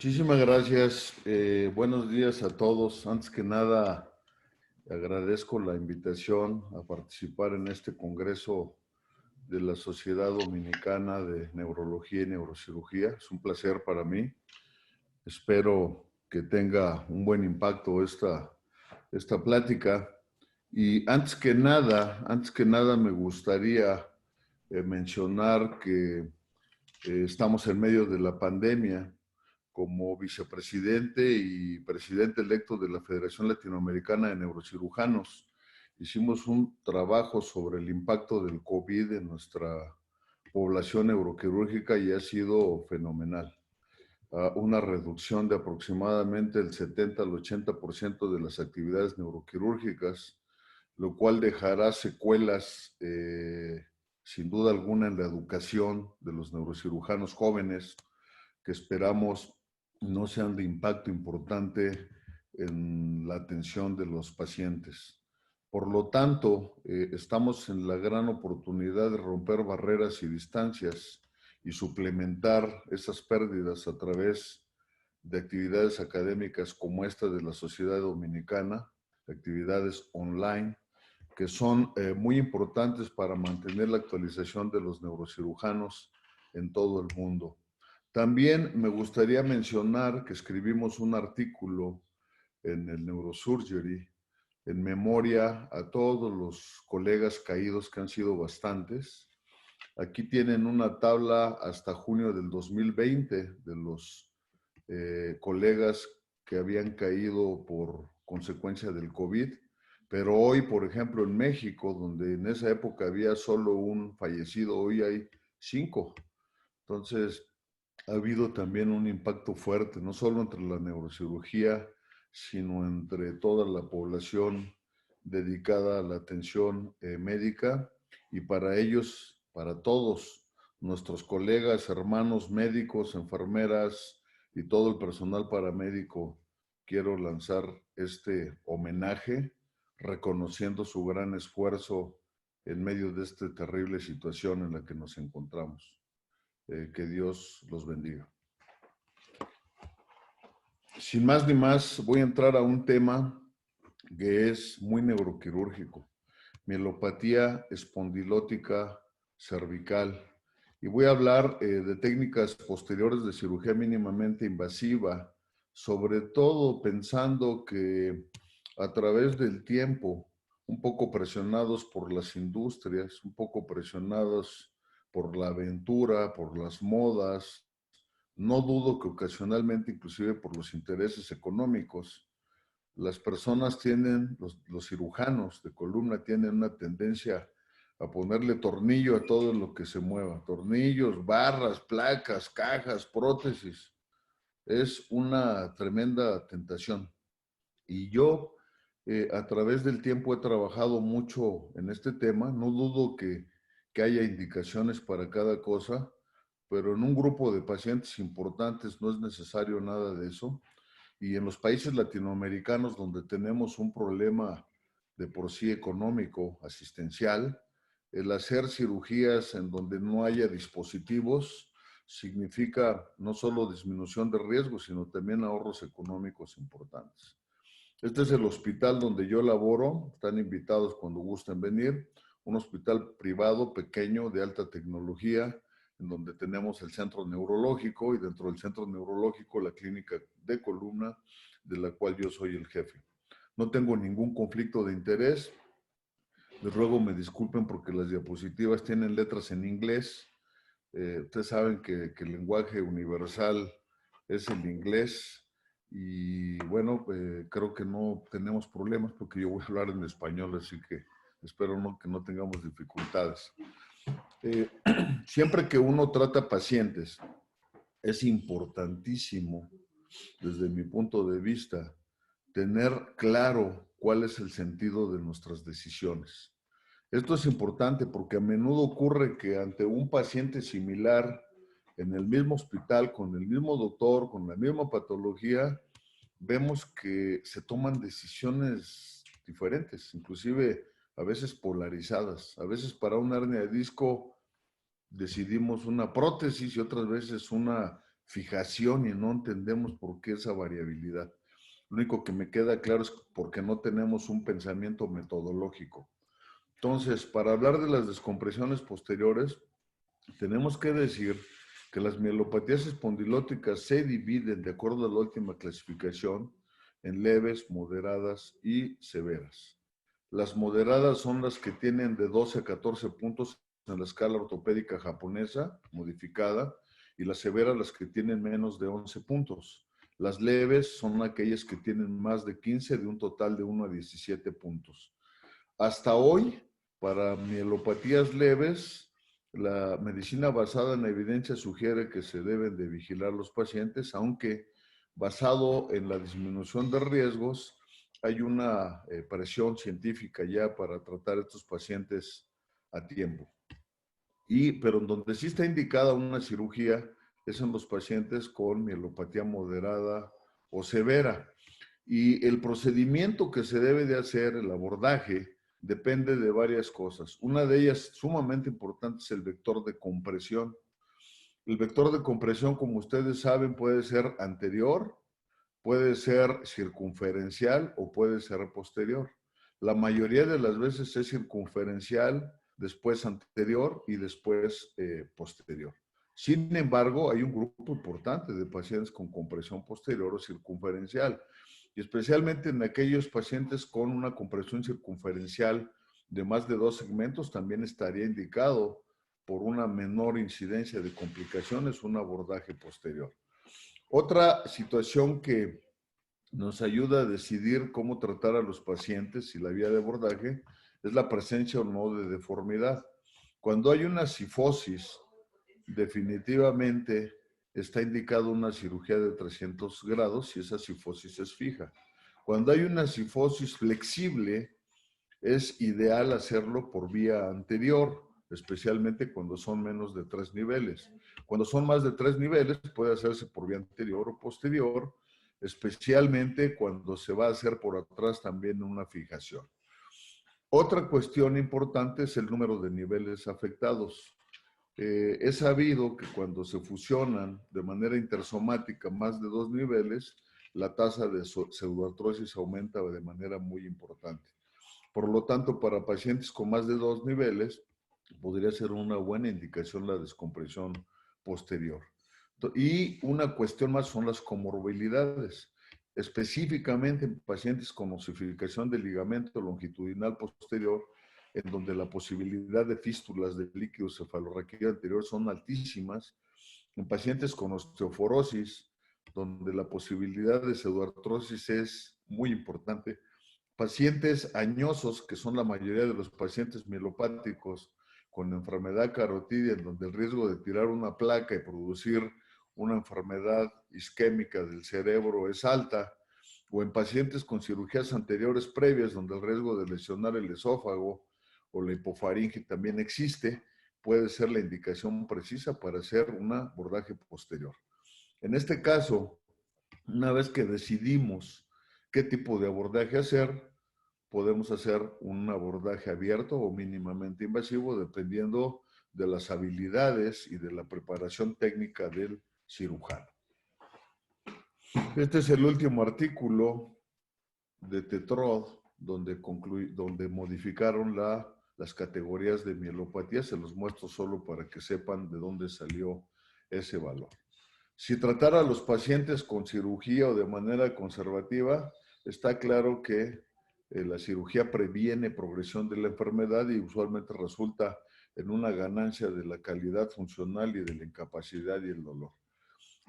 Muchísimas gracias. Buenos días a todos. Antes que nada, agradezco la invitación a participar en este congreso de la Sociedad Dominicana de Neurología y Neurocirugía. Es un placer para mí. Espero que tenga un buen impacto esta plática. Y antes que nada me gustaría mencionar que estamos en medio de la pandemia. Como vicepresidente y presidente electo de la Federación Latinoamericana de Neurocirujanos. Hicimos un trabajo sobre el impacto del COVID en nuestra población neuroquirúrgica y ha sido fenomenal. Una reducción de aproximadamente el 70 al 80% de las actividades neuroquirúrgicas, lo cual dejará secuelas, sin duda alguna, en la educación de los neurocirujanos jóvenes, que esperamos no sean de impacto importante en la atención de los pacientes. Por lo tanto, estamos en la gran oportunidad de romper barreras y distancias y suplementar esas pérdidas a través de actividades académicas como esta de la Sociedad Dominicana, actividades online, que son muy importantes para mantener la actualización de los neurocirujanos en todo el mundo. También me gustaría mencionar que escribimos un artículo en el Neurosurgery en memoria a todos los colegas caídos, que han sido bastantes. Aquí tienen una tabla hasta junio del 2020 de los colegas que habían caído por consecuencia del COVID. Pero hoy, por ejemplo, en México, donde en esa época había solo un fallecido, hoy hay 5. Entonces, ha habido también un impacto fuerte, no solo entre la neurocirugía, sino entre toda la población dedicada a la atención médica. Y para ellos, para todos nuestros colegas, hermanos médicos, enfermeras y todo el personal paramédico, quiero lanzar este homenaje reconociendo su gran esfuerzo en medio de esta terrible situación en la que nos encontramos. Que Dios los bendiga. Sin más ni más, voy a entrar a un tema que es muy neuroquirúrgico: mielopatía espondilótica cervical. Y voy a hablar de técnicas posteriores de cirugía mínimamente invasiva, sobre todo pensando que a través del tiempo, un poco presionados por las industrias, un poco presionados por la aventura, por las modas, no dudo que ocasionalmente inclusive por los intereses económicos, las personas tienen, los cirujanos de columna tienen una tendencia a ponerle tornillo a todo lo que se mueva. Tornillos, barras, placas, cajas, prótesis. Es una tremenda tentación. Y yo, a través del tiempo, he trabajado mucho en este tema. No dudo que haya indicaciones para cada cosa, pero en un grupo de pacientes importantes no es necesario nada de eso. Y en los países latinoamericanos, donde tenemos un problema de por sí económico, asistencial, el hacer cirugías en donde no haya dispositivos significa no solo disminución de riesgos, sino también ahorros económicos importantes. Este es el hospital donde yo laboro. Están invitados cuando gusten venir. Un hospital privado, pequeño, de alta tecnología, en donde tenemos el centro neurológico y dentro del centro neurológico la clínica de columna, de la cual yo soy el jefe. No tengo ningún conflicto de interés. Les ruego me disculpen porque las diapositivas tienen letras en inglés. Ustedes saben que el lenguaje universal es el inglés. Y bueno, creo que no tenemos problemas porque yo voy a hablar en español, así que espero que no tengamos dificultades. Eh, Siempre que uno trata pacientes, es importantísimo, desde mi punto de vista, tener claro cuál es el sentido de nuestras decisiones. Esto es importante porque a menudo ocurre que ante un paciente similar en el mismo hospital, con el mismo doctor, con la misma patología, vemos que se toman decisiones diferentes, inclusive a veces polarizadas. A veces para una hernia de disco decidimos una prótesis y otras veces una fijación y no entendemos por qué esa variabilidad. Lo único que me queda claro es porque no tenemos un pensamiento metodológico. Entonces, para hablar de las descompresiones posteriores, tenemos que decir que las mielopatías espondilóticas se dividen, de acuerdo a la última clasificación, en leves, moderadas y severas. Las moderadas son las que tienen de 12 a 14 puntos en la escala ortopédica japonesa, modificada, y las severas las que tienen menos de 11 puntos. Las leves son aquellas que tienen más de 15, de un total de 1 a 17 puntos. Hasta hoy, para mielopatías leves, la medicina basada en la evidencia sugiere que se deben de vigilar los pacientes, aunque basado en la disminución de riesgos, hay una presión científica ya para tratar a estos pacientes a tiempo. Pero en donde sí está indicada una cirugía es en los pacientes con mielopatía moderada o severa. Y el procedimiento que se debe de hacer, el abordaje, depende de varias cosas. Una de ellas sumamente importante es el vector de compresión. El vector de compresión, como ustedes saben, puede ser anterior, puede ser circunferencial o puede ser posterior. La mayoría de las veces es circunferencial, después anterior y después posterior. Sin embargo, hay un grupo importante de pacientes con compresión posterior o circunferencial, y especialmente en aquellos pacientes con una compresión circunferencial de más de 2 segmentos, también estaría indicado por una menor incidencia de complicaciones un abordaje posterior. Otra situación que nos ayuda a decidir cómo tratar a los pacientes y la vía de abordaje es la presencia o no de deformidad. Cuando hay una cifosis, definitivamente está indicado una cirugía de 300 grados si esa cifosis es fija. Cuando hay una cifosis flexible, es ideal hacerlo por vía anterior, especialmente cuando son menos de 3 niveles. Cuando son más de 3 niveles, puede hacerse por vía anterior o posterior, especialmente cuando se va a hacer por atrás también una fijación. Otra cuestión importante es el número de niveles afectados. Es sabido que cuando se fusionan de manera intersomática más de 2 niveles, la tasa de pseudoartrosis aumenta de manera muy importante. Por lo tanto, para pacientes con más de 2 niveles, podría ser una buena indicación la descompresión posterior. Y una cuestión más son las comorbilidades, específicamente en pacientes con osificación del ligamento longitudinal posterior, en donde la posibilidad de fístulas del líquido cefalorraquídeo anterior son altísimas, en pacientes con osteoporosis, donde la posibilidad de pseudoartrosis es muy importante, pacientes añosos, que son la mayoría de los pacientes mielopáticos con enfermedad carotidia, en donde el riesgo de tirar una placa y producir una enfermedad isquémica del cerebro es alta, o en pacientes con cirugías anteriores previas, donde el riesgo de lesionar el esófago o la hipofaringe también existe, puede ser la indicación precisa para hacer un abordaje posterior. En este caso, una vez que decidimos qué tipo de abordaje hacer, podemos hacer un abordaje abierto o mínimamente invasivo, dependiendo de las habilidades y de la preparación técnica del cirujano. Este es el último artículo de Tetrod, donde modificaron las categorías de mielopatía. Se los muestro solo para que sepan de dónde salió ese valor. Si tratar a los pacientes con cirugía o de manera conservativa, está claro que la cirugía previene progresión de la enfermedad y usualmente resulta en una ganancia de la calidad funcional y de la incapacidad y el dolor.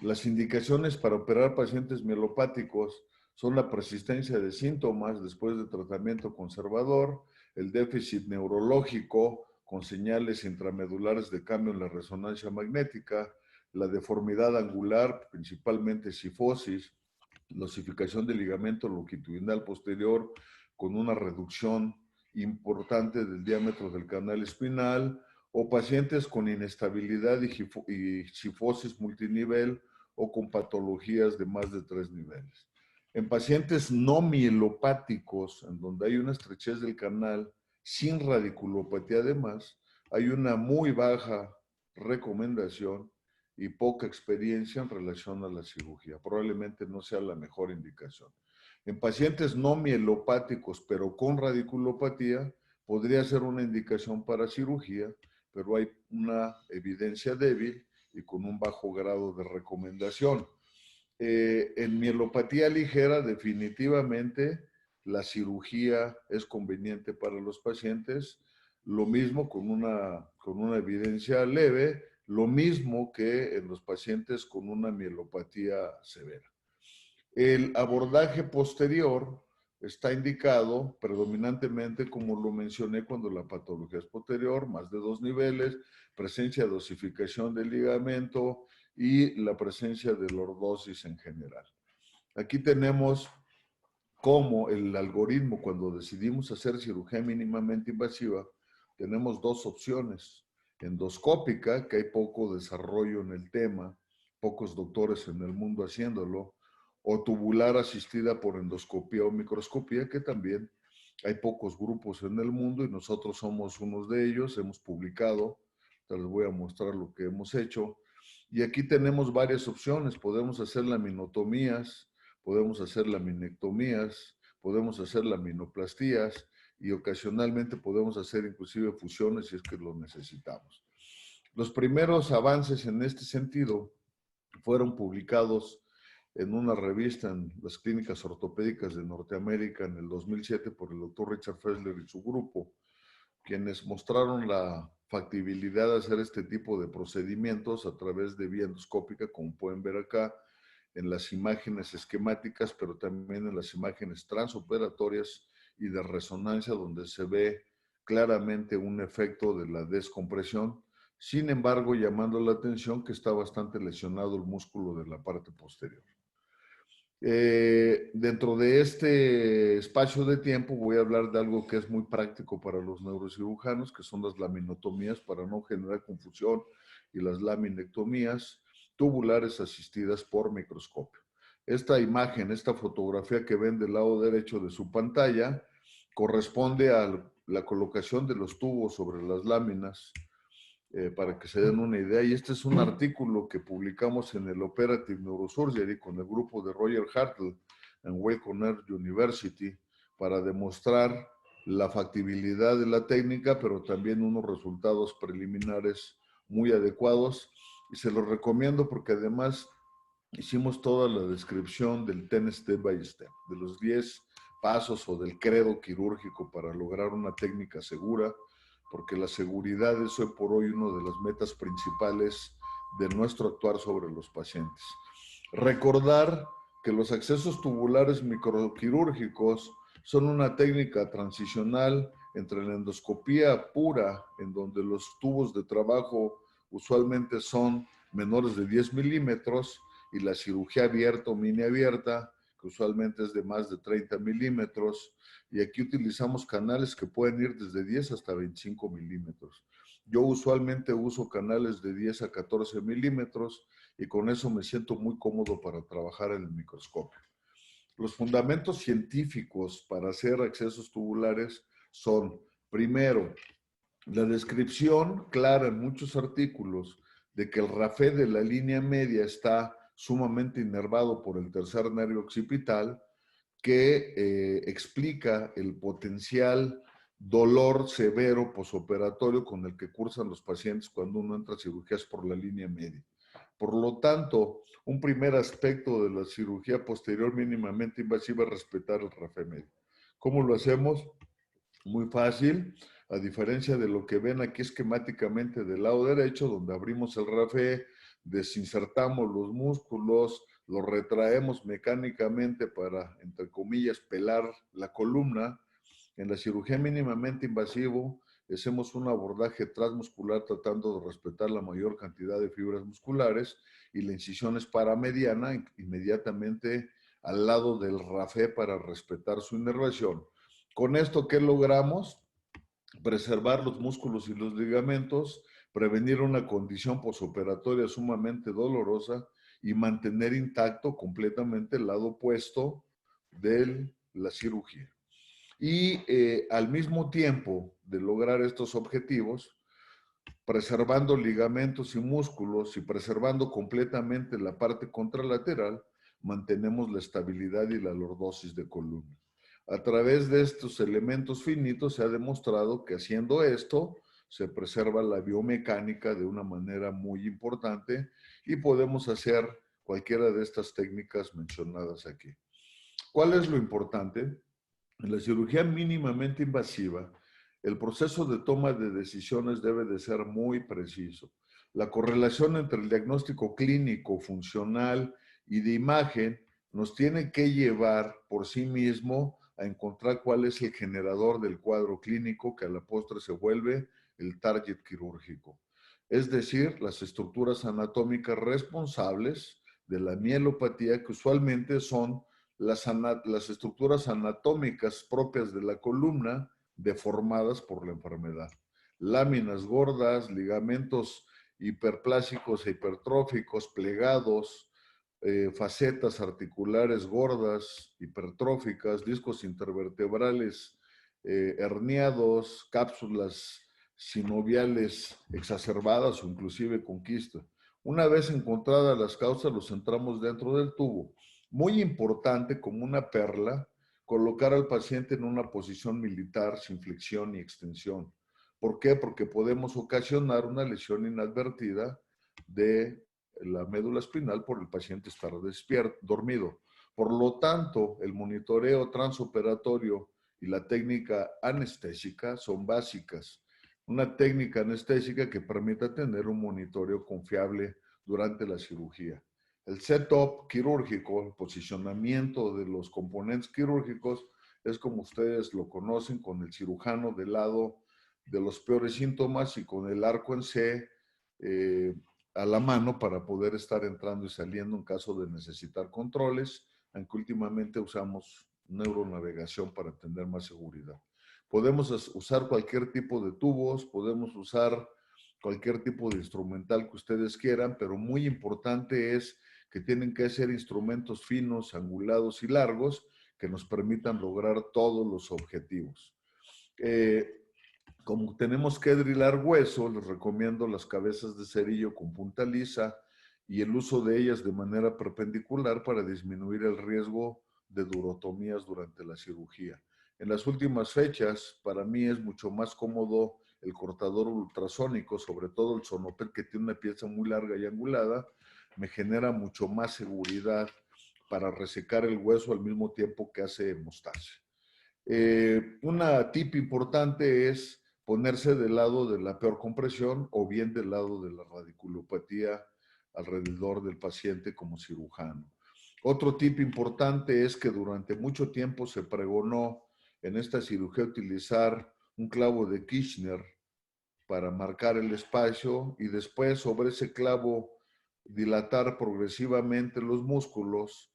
Las indicaciones para operar pacientes mielopáticos son la persistencia de síntomas después de tratamiento conservador, el déficit neurológico con señales intramedulares de cambio en la resonancia magnética, la deformidad angular, principalmente cifosis, la osificación del ligamento longitudinal posterior con una reducción importante del diámetro del canal espinal, o pacientes con inestabilidad y cifosis multinivel o con patologías de más de 3 niveles. En pacientes no mielopáticos, en donde hay una estrechez del canal sin radiculopatía además, hay una muy baja recomendación y poca experiencia en relación a la cirugía. Probablemente no sea la mejor indicación. En pacientes no mielopáticos, pero con radiculopatía, podría ser una indicación para cirugía, pero hay una evidencia débil y con un bajo grado de recomendación. En mielopatía ligera, definitivamente la cirugía es conveniente para los pacientes. Lo mismo con una evidencia leve, lo mismo que en los pacientes con una mielopatía severa. El abordaje posterior está indicado predominantemente, como lo mencioné, cuando la patología es posterior, más de 2 niveles, presencia de osificación del ligamento y la presencia de lordosis en general. Aquí tenemos cómo el algoritmo, cuando decidimos hacer cirugía mínimamente invasiva, tenemos dos opciones. Endoscópica, que hay poco desarrollo en el tema, pocos doctores en el mundo haciéndolo, o tubular asistida por endoscopía o microscopía, que también hay pocos grupos en el mundo y nosotros somos unos de ellos, hemos publicado, te les voy a mostrar lo que hemos hecho. Y aquí tenemos varias opciones, podemos hacer laminotomías, podemos hacer laminectomías, podemos hacer laminoplastías y ocasionalmente podemos hacer inclusive fusiones si es que lo necesitamos. Los primeros avances en este sentido fueron publicados en una revista en las clínicas ortopédicas de Norteamérica en el 2007 por el doctor Richard Fessler y su grupo, quienes mostraron la factibilidad de hacer este tipo de procedimientos a través de vía endoscópica, como pueden ver acá en las imágenes esquemáticas, pero también en las imágenes transoperatorias y de resonancia, donde se ve claramente un efecto de la descompresión. Sin embargo, llamando la atención que está bastante lesionado el músculo de la parte posterior. Dentro de este espacio de tiempo voy a hablar de algo que es muy práctico para los neurocirujanos, que son las laminotomías para no generar confusión, y las laminectomías tubulares asistidas por microscopio. Esta imagen, esta fotografía que ven del lado derecho de su pantalla, corresponde a la colocación de los tubos sobre las láminas para que se den una idea. Y este es un artículo que publicamos en el Operative Neurosurgery con el grupo de Roger Hartle en Weill Cornell University para demostrar la factibilidad de la técnica, pero también unos resultados preliminares muy adecuados. Y se los recomiendo porque además hicimos toda la descripción del 10 step by step, de los 10 pasos o del credo quirúrgico para lograr una técnica segura, porque la seguridad es hoy por hoy una de las metas principales de nuestro actuar sobre los pacientes. Recordar que los accesos tubulares microquirúrgicos son una técnica transicional entre la endoscopía pura, en donde los tubos de trabajo usualmente son menores de 10 milímetros, y la cirugía abierta o mini abierta, que usualmente es de más de 30 milímetros, y aquí utilizamos canales que pueden ir desde 10 hasta 25 milímetros. Yo usualmente uso canales de 10 a 14 milímetros y con eso me siento muy cómodo para trabajar en el microscopio. Los fundamentos científicos para hacer accesos tubulares son, primero, la descripción clara en muchos artículos de que el rafé de la línea media está sumamente inervado por el tercer nervio occipital, que explica el potencial dolor severo posoperatorio con el que cursan los pacientes cuando uno entra a cirugías por la línea media. Por lo tanto, un primer aspecto de la cirugía posterior mínimamente invasiva es respetar el rafé medio. ¿Cómo lo hacemos? Muy fácil, a diferencia de lo que ven aquí esquemáticamente del lado derecho, donde abrimos el rafé, desinsertamos los músculos, los retraemos mecánicamente para, entre comillas, pelar la columna. En la cirugía mínimamente invasivo, hacemos un abordaje transmuscular tratando de respetar la mayor cantidad de fibras musculares y la incisión es paramediana, inmediatamente al lado del rafé para respetar su inervación. Con esto, ¿qué logramos? Preservar los músculos y los ligamentos, prevenir una condición posoperatoria sumamente dolorosa y mantener intacto completamente el lado opuesto de la cirugía. Y al mismo tiempo de lograr estos objetivos, preservando ligamentos y músculos y preservando completamente la parte contralateral, mantenemos la estabilidad y la lordosis de columna. A través de estos elementos finitos se ha demostrado que haciendo esto se preserva la biomecánica de una manera muy importante y podemos hacer cualquiera de estas técnicas mencionadas aquí. ¿Cuál es lo importante? En la cirugía mínimamente invasiva, el proceso de toma de decisiones debe de ser muy preciso. La correlación entre el diagnóstico clínico, funcional y de imagen nos tiene que llevar por sí mismo a encontrar cuál es el generador del cuadro clínico que a la postre se vuelve el target quirúrgico. Es decir, las estructuras anatómicas responsables de la mielopatía, que usualmente son las estructuras anatómicas propias de la columna deformadas por la enfermedad. Láminas gordas, ligamentos hiperplásicos e hipertróficos, plegados, facetas articulares gordas, hipertróficas, discos intervertebrales herniados, cápsulas sinoviales exacerbadas o inclusive con quista. Una vez encontradas las causas, los centramos dentro del tubo. Muy importante, como una perla, colocar al paciente en una posición militar sin flexión ni extensión. ¿Por qué? Porque podemos ocasionar una lesión inadvertida de la médula espinal por el paciente estar despierto, dormido. Por lo tanto, el monitoreo transoperatorio y la técnica anestésica son básicas. Una técnica anestésica que permita tener un monitoreo confiable durante la cirugía. El setup quirúrgico, el posicionamiento de los componentes quirúrgicos, es como ustedes lo conocen, con el cirujano del lado de los peores síntomas y con el arco en C a la mano para poder estar entrando y saliendo en caso de necesitar controles, aunque últimamente usamos neuronavegación para tener más seguridad. Podemos usar cualquier tipo de tubos, podemos usar cualquier tipo de instrumental que ustedes quieran, pero muy importante es que tienen que ser instrumentos finos, angulados y largos que nos permitan lograr todos los objetivos. Como tenemos que drilar hueso, les recomiendo las cabezas de cerillo con punta lisa y el uso de ellas de manera perpendicular para disminuir el riesgo de durotomías durante la cirugía. En las últimas fechas, para mí es mucho más cómodo el cortador ultrasónico, sobre todo el Sonopet, que tiene una pieza muy larga y angulada, me genera mucho más seguridad para resecar el hueso al mismo tiempo que hace hemostasia. Una tip importante es ponerse del lado de la peor compresión o bien del lado de la radiculopatía alrededor del paciente como cirujano. Otro tip importante es que durante mucho tiempo se pregonó en esta cirugía utilizar un clavo de Kirchner para marcar el espacio y después sobre ese clavo dilatar progresivamente los músculos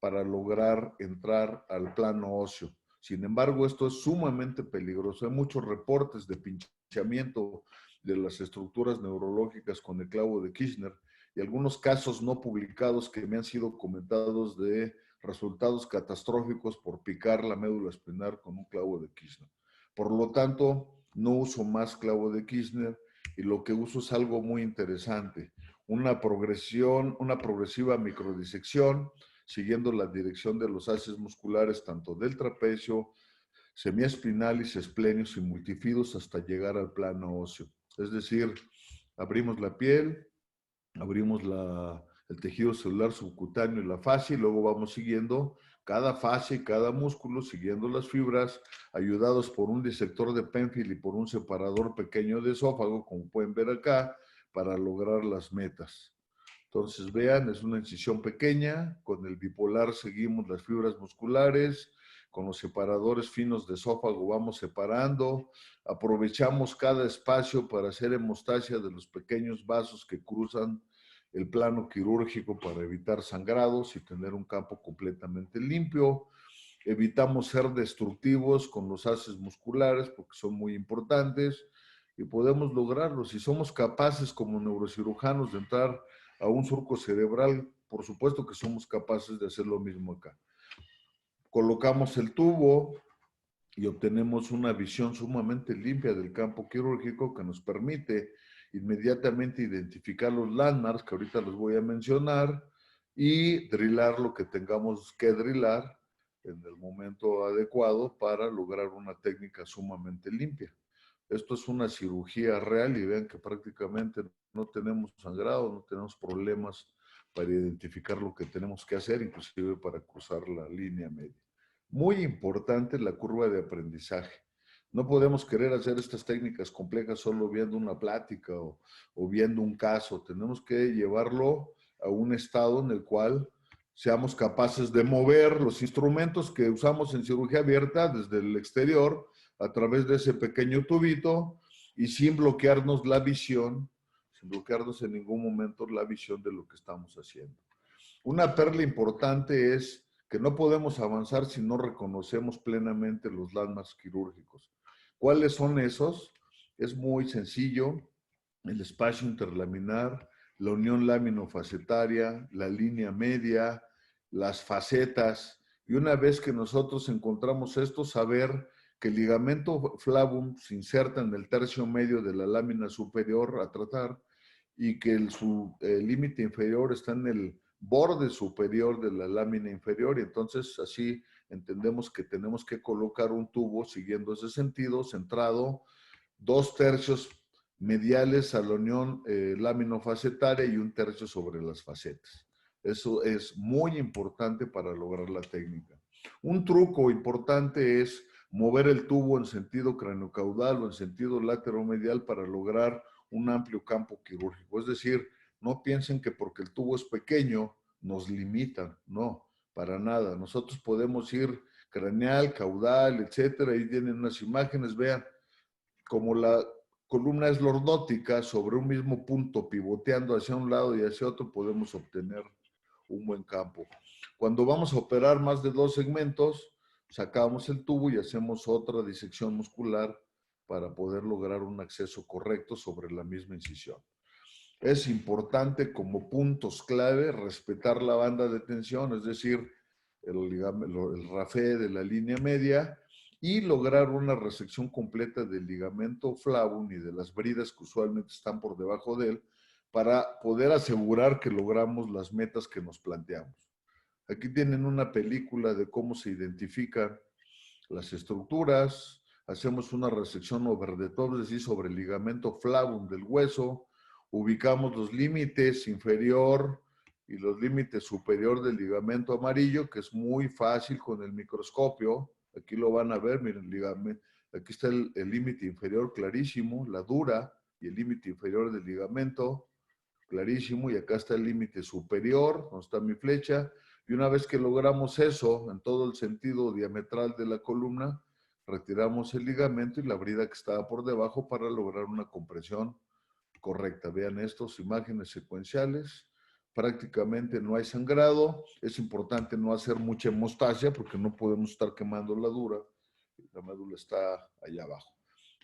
para lograr entrar al plano óseo. Sin embargo, esto es sumamente peligroso. Hay muchos reportes de pinchamiento de las estructuras neurológicas con el clavo de Kirchner y algunos casos no publicados que me han sido comentados de resultados catastróficos por picar la médula espinal con un clavo de Kirchner. Por lo tanto, no uso más clavo de Kirchner y lo que uso es algo muy interesante, una progresiva microdisección siguiendo la dirección de los haces musculares tanto del trapecio, semiespinalis, esplenios y multifidos hasta llegar al plano óseo. Es decir, abrimos la piel, abrimos el tejido celular subcutáneo y la fascia y luego vamos siguiendo cada fascia y cada músculo, siguiendo las fibras, ayudados por un disector de Penfield y por un separador pequeño de esófago, como pueden ver acá, para lograr las metas. Entonces, vean, es una incisión pequeña, con el bipolar seguimos las fibras musculares, con los separadores finos de esófago vamos separando, aprovechamos cada espacio para hacer hemostasia de los pequeños vasos que cruzan el plano quirúrgico para evitar sangrados y tener un campo completamente limpio. Evitamos ser destructivos con los haces musculares porque son muy importantes y podemos lograrlo. Si somos capaces como neurocirujanos de entrar a un surco cerebral, por supuesto que somos capaces de hacer lo mismo acá. Colocamos el tubo y obtenemos una visión sumamente limpia del campo quirúrgico que nos permite inmediatamente identificar los landmarks, que ahorita los voy a mencionar, y drillar lo que tengamos que drillar en el momento adecuado para lograr una técnica sumamente limpia. Esto es una cirugía real y vean que prácticamente no tenemos sangrado, no tenemos problemas para identificar lo que tenemos que hacer, inclusive para cruzar la línea media. Muy importante la curva de aprendizaje. No podemos querer hacer estas técnicas complejas solo viendo una plática o viendo un caso. Tenemos que llevarlo a un estado en el cual seamos capaces de mover los instrumentos que usamos en cirugía abierta desde el exterior a través de ese pequeño tubito y sin bloquearnos la visión, sin bloquearnos en ningún momento la visión de lo que estamos haciendo. Una perla importante es que no podemos avanzar si no reconocemos plenamente los landmarks quirúrgicos. ¿Cuáles son esos? Es muy sencillo: el espacio interlaminar, la unión laminofacetaria, la línea media, las facetas. Y una vez que nosotros encontramos esto, saber que el ligamento flavum se inserta en el tercio medio de la lámina superior a tratar y que su límite inferior está en el borde superior de la lámina inferior, y entonces así entendemos que tenemos que colocar un tubo siguiendo ese sentido, centrado 2/3 mediales a la unión laminofacetaria y 1/3 sobre las facetas. Eso es muy importante para lograr la técnica. Un truco importante es mover el tubo en sentido craniocaudal o en sentido lateromedial para lograr un amplio campo quirúrgico. Es decir, no piensen que porque el tubo es pequeño nos limitan. No, para nada. Nosotros podemos ir craneal, caudal, etcétera. Ahí tienen unas imágenes, vean, como la columna es lordótica, sobre un mismo punto, pivoteando hacia un lado y hacia otro, podemos obtener un buen campo. Cuando vamos a operar más de 2 segmentos, sacamos el tubo y hacemos otra disección muscular para poder lograr un acceso correcto sobre la misma incisión. Es importante como puntos clave respetar la banda de tensión, es decir, el rafé de la línea media, y lograr una resección completa del ligamento flavum y de las bridas que usualmente están por debajo de él, para poder asegurar que logramos las metas que nos planteamos. Aquí tienen una película de cómo se identifican las estructuras. Hacemos una resección over the top, es decir, sobre el ligamento flavum del hueso. Ubicamos los límites inferior y los límites superior del ligamento amarillo, que es muy fácil con el microscopio. Aquí lo van a ver, miren, ligamento. Aquí está el límite inferior clarísimo, la dura, y el límite inferior del ligamento clarísimo, y acá está el límite superior, donde está mi flecha, y una vez que logramos eso en todo el sentido diametral de la columna, retiramos el ligamento y la brida que estaba por debajo para lograr una compresión correcta. Vean estas imágenes secuenciales. Prácticamente no hay sangrado. Es importante no hacer mucha hemostasia porque no podemos estar quemando la dura. La médula está allá abajo.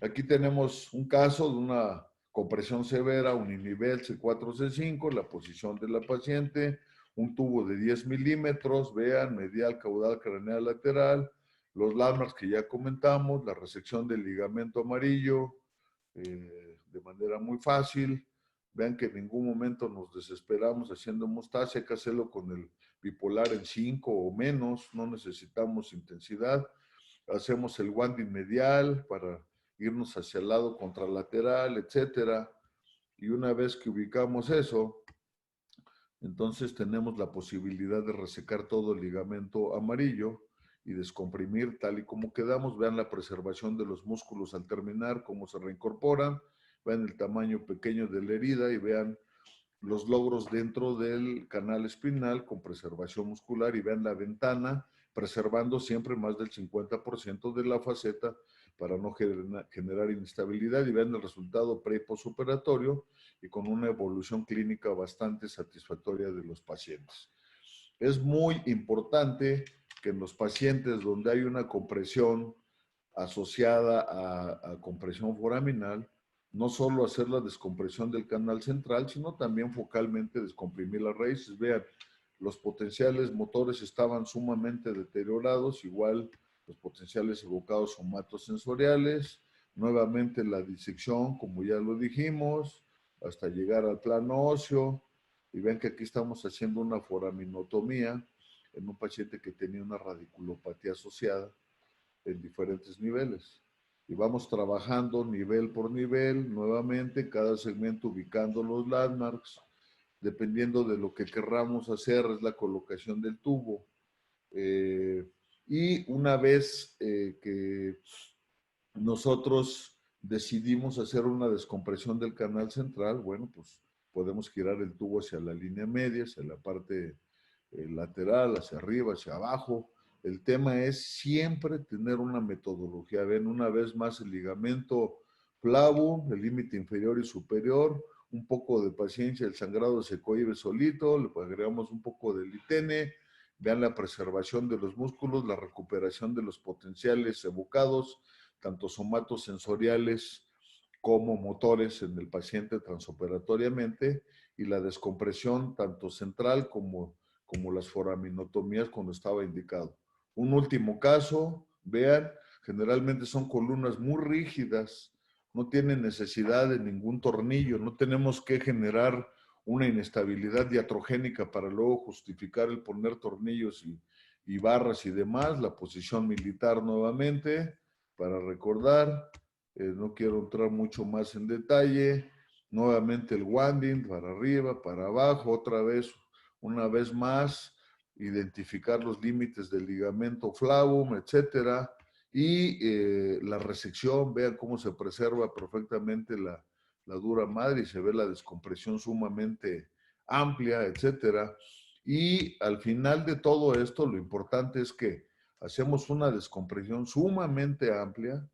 Aquí tenemos un caso de una compresión severa, uninivel C4, C5, la posición de la paciente, un tubo de 10 milímetros, vean, medial, caudal, craneal, lateral, los landmarks que ya comentamos, la resección del ligamento amarillo, de manera muy fácil. Vean que en ningún momento nos desesperamos haciendo hemostasia, hay que hacerlo con el bipolar en 5 o menos, no necesitamos intensidad. Hacemos el wanding medial para irnos hacia el lado contralateral, etcétera. Y una vez que ubicamos eso, entonces tenemos la posibilidad de resecar todo el ligamento amarillo y descomprimir tal y como quedamos. Vean la preservación de los músculos al terminar, cómo se reincorporan. Vean el tamaño pequeño de la herida y vean los logros dentro del canal espinal con preservación muscular, y vean la ventana, preservando siempre más del 50% de la faceta para no generar inestabilidad, y vean el resultado pre y postoperatorio y con una evolución clínica bastante satisfactoria de los pacientes. Es muy importante que en los pacientes donde hay una compresión asociada a compresión foraminal, no solo hacer la descompresión del canal central, sino también focalmente descomprimir las raíces. Vean, los potenciales motores estaban sumamente deteriorados, igual los potenciales evocados somatosensoriales, nuevamente la disección, como ya lo dijimos, hasta llegar al plano óseo, y ven que aquí estamos haciendo una foraminotomía en un paciente que tenía una radiculopatía asociada en diferentes niveles. Y vamos trabajando nivel por nivel, nuevamente, cada segmento ubicando los landmarks, dependiendo de lo que querramos hacer, es la colocación del tubo. Y una vez que nosotros decidimos hacer una descompresión del canal central, bueno, pues podemos girar el tubo hacia la línea media, hacia la parte lateral, hacia arriba, hacia abajo. El tema es siempre tener una metodología. Ven una vez más el ligamento flavum, el límite inferior y superior, un poco de paciencia, el sangrado se cohibe solito, le agregamos un poco de litene, vean la preservación de los músculos, la recuperación de los potenciales evocados, tanto somatosensoriales como motores en el paciente transoperatoriamente, y la descompresión tanto central como las foraminotomías cuando estaba indicado. Un último caso, vean, generalmente son columnas muy rígidas, no tienen necesidad de ningún tornillo, no tenemos que generar una inestabilidad diatrogénica para luego justificar el poner tornillos y barras y demás. La posición militar nuevamente, para recordar, no quiero entrar mucho más en detalle. Nuevamente el wanding, para arriba, para abajo, otra vez, una vez más, identificar los límites del ligamento flavum, etcétera. Y la resección, vean cómo se preserva perfectamente la dura madre y se ve la descompresión sumamente amplia, etcétera. Y al final de todo esto, lo importante es que hacemos una descompresión sumamente amplia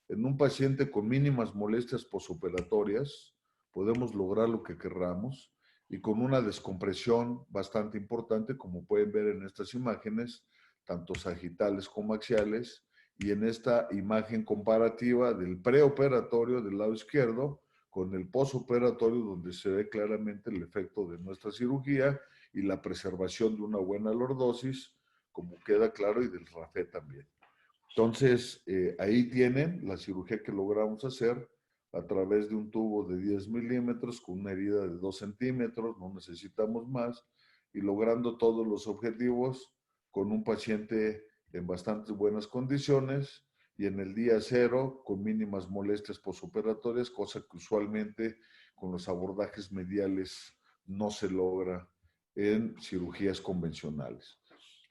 en un paciente con mínimas molestias posoperatorias, podemos lograr lo que querramos, y con una descompresión bastante importante, como pueden ver en estas imágenes, tanto sagitales como axiales, y en esta imagen comparativa del preoperatorio del lado izquierdo con el posoperatorio, donde se ve claramente el efecto de nuestra cirugía y la preservación de una buena lordosis, como queda claro, y del RAFE también. Entonces, ahí tienen la cirugía que logramos hacer a través de un tubo de 10 milímetros con una herida de 2 centímetros, no necesitamos más, y logrando todos los objetivos con un paciente en bastante buenas condiciones y en el día cero con mínimas molestias posoperatorias, cosa que usualmente con los abordajes mediales no se logra en cirugías convencionales.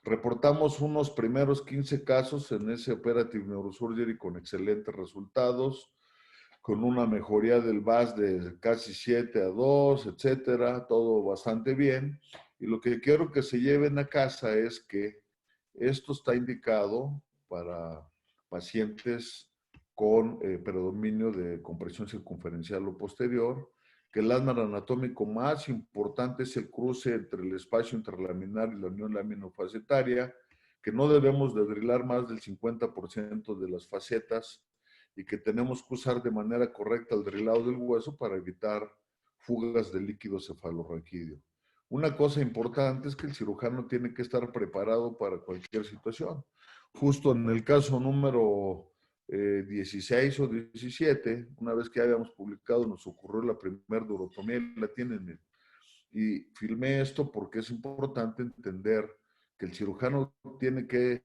Reportamos unos primeros 15 casos en ese Operative Neurosurgery con excelentes resultados, con una mejoría del VAS de casi 7-2, etcétera, todo bastante bien. Y lo que quiero que se lleven a casa es que esto está indicado para pacientes con predominio de compresión circunferencial o posterior, que el landmark anatómico más importante es el cruce entre el espacio interlaminar y la unión laminofacetaria, que no debemos de drilar más del 50% de las facetas y que tenemos que usar de manera correcta el drilado del hueso para evitar fugas de líquido cefalorraquídeo. Una cosa importante es que el cirujano tiene que estar preparado para cualquier situación. Justo en el caso número 16 o 17, una vez que habíamos publicado, nos ocurrió la primera durotomía, la tienen. Y filmé esto porque es importante entender que el cirujano tiene que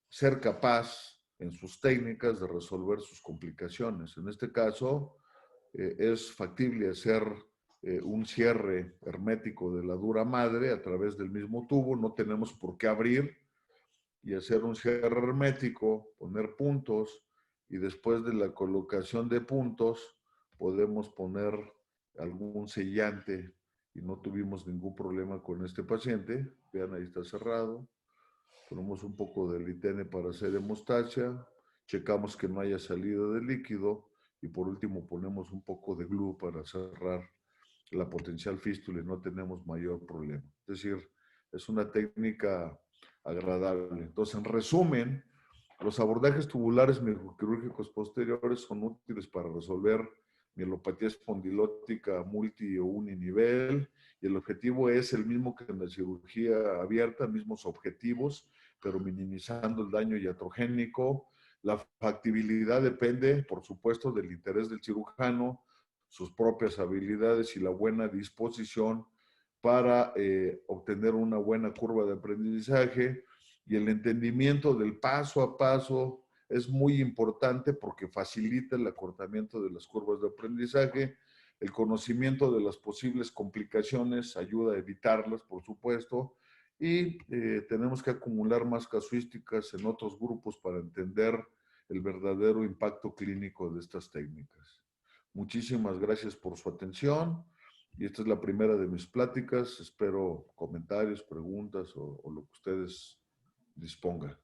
ser capaz en sus técnicas de resolver sus complicaciones. En este caso, es factible hacer un cierre hermético de la dura madre a través del mismo tubo, no tenemos por qué abrir y hacer un cierre hermético, poner puntos, y después de la colocación de puntos podemos poner algún sellante, y no tuvimos ningún problema con este paciente. Vean, ahí está cerrado. Ponemos un poco de litene para hacer hemostasia, checamos que no haya salida de líquido, y por último ponemos un poco de glue para cerrar la potencial fístula y no tenemos mayor problema. Es decir, es una técnica agradable. Entonces, en resumen, los abordajes tubulares microquirúrgicos posteriores son útiles para resolver mielopatía espondilótica multi o uninivel, y el objetivo es el mismo que en la cirugía abierta, mismos objetivos, pero minimizando el daño iatrogénico. La factibilidad depende, por supuesto, del interés del cirujano, sus propias habilidades y la buena disposición para obtener una buena curva de aprendizaje, y el entendimiento del paso a paso es muy importante porque facilita el acortamiento de las curvas de aprendizaje. El conocimiento de las posibles complicaciones ayuda a evitarlas, por supuesto, y tenemos que acumular más casuísticas en otros grupos para entender el verdadero impacto clínico de estas técnicas. Muchísimas gracias por su atención, y esta es la primera de mis pláticas. Espero comentarios, preguntas o lo que ustedes dispongan.